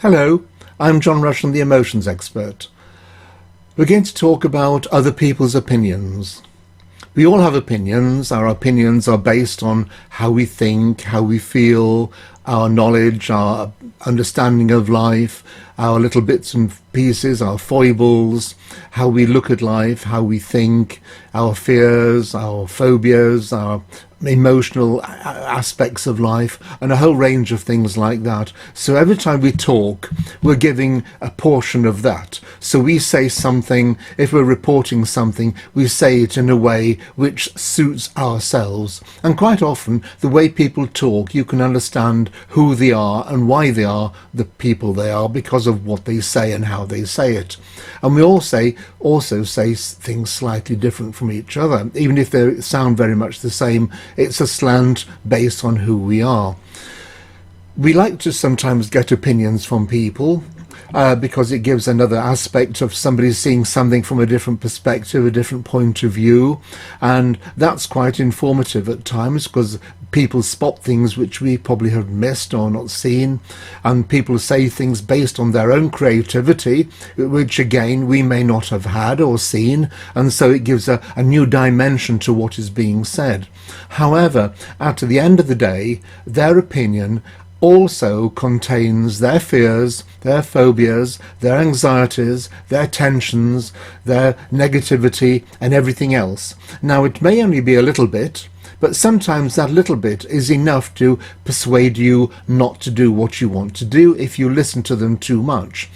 Hello, I'm John Rushton, the emotions expert. We're going to talk about other people's opinions. We all have opinions. Our opinions are based on how we think, how we feel, our knowledge, our understanding of life, our little bits and pieces, our foibles, how we look at life, how we think, our fears, our phobias, our emotional aspects of life, and a whole range of things like that. So every time we talk, we're giving a portion of that. So we say something, if we're reporting something, we say it in a way which suits ourselves. And quite often, the way people talk, you can understand who they are and why they are the people they are because of what they say and how they say it. And we also say things slightly different from each other. Even if they sound very much the same, it's a slant based on who we are. We like to sometimes get opinions from people because it gives another aspect of somebody seeing something from a different perspective, a different point of view, and that's quite informative at times because people spot things which we probably have missed or not seen, and people say things based on their own creativity which again we may not have had or seen, and so it gives a new dimension to what is being said. However, at the end of the day, their opinion also contains their fears, their phobias, their anxieties, their tensions, their negativity and everything else. Now, it may only be a little bit, but sometimes that little bit is enough to persuade you not to do what you want to do if you listen to them too much.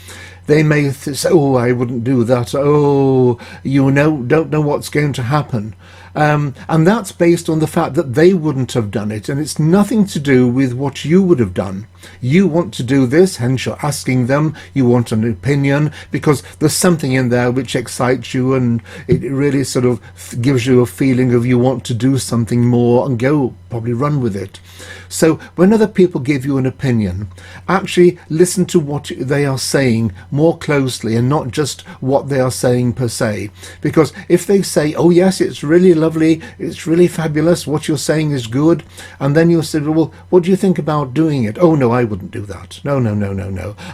They may say, oh, I wouldn't do that. Oh, don't know what's going to happen. And that's based on the fact that they wouldn't have done it. And it's nothing to do with what you would have done. You want to do this, hence you're asking them. You want an opinion because there's something in there which excites you, and it really sort of gives you a feeling of you want to do something more and go probably run with it. So when other people give you an opinion, actually listen to what they are saying more closely and not just what they are saying per se. Because if they say, oh yes, it's really lovely, it's really fabulous, what you're saying is good, and then you say, well, what do you think about doing it? Oh no, I wouldn't do that. No.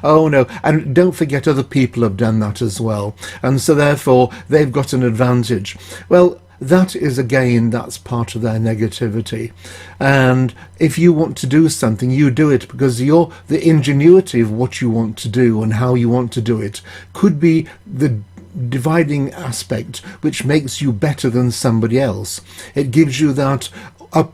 Oh no. And don't forget other people have done that as well. And so therefore they've got an advantage. Well, that is again, that's part of their negativity. And if you want to do something, you do it because the ingenuity of what you want to do and how you want to do it could be the dividing aspect which makes you better than somebody else. It gives you that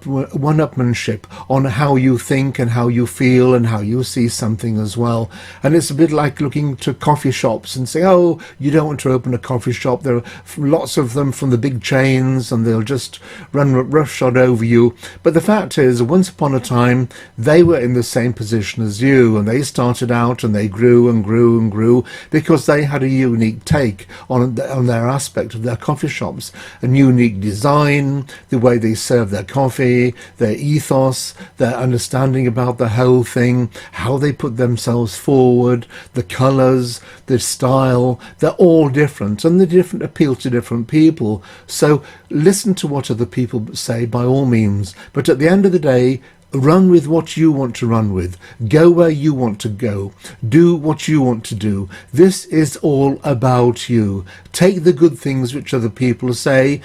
one-upmanship on how you think and how you feel and how you see something as well. And it's a bit like looking to coffee shops and saying, oh, you don't want to open a coffee shop. There are lots of them from the big chains and they'll just run roughshod over you. But the fact is, once upon a time, they were in the same position as you, and they started out and they grew and grew and grew because they had a unique take on their aspect of their coffee shops, a unique design, the way they serve their coffee, their ethos, their understanding about the whole thing, how they put themselves forward, the colours, the style, they're all different, and the different appeal to different people. So listen to what other people say by all means, but at the end of the day, run with what you want to run with. Go where you want to go. Do what you want to do. This is all about you. Take the good things which other people say.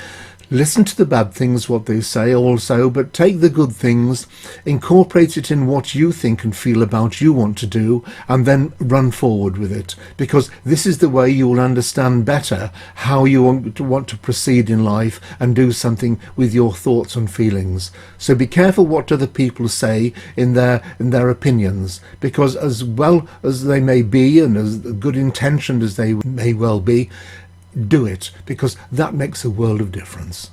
Listen to the bad things, what they say also, but take the good things, incorporate it in what you think and feel about you want to do, and then run forward with it. Because this is the way you will understand better how you want to proceed in life and do something with your thoughts and feelings. So be careful what other people say in their opinions, because as well as they may be and as good intentioned as they may well be, do it, because that makes a world of difference.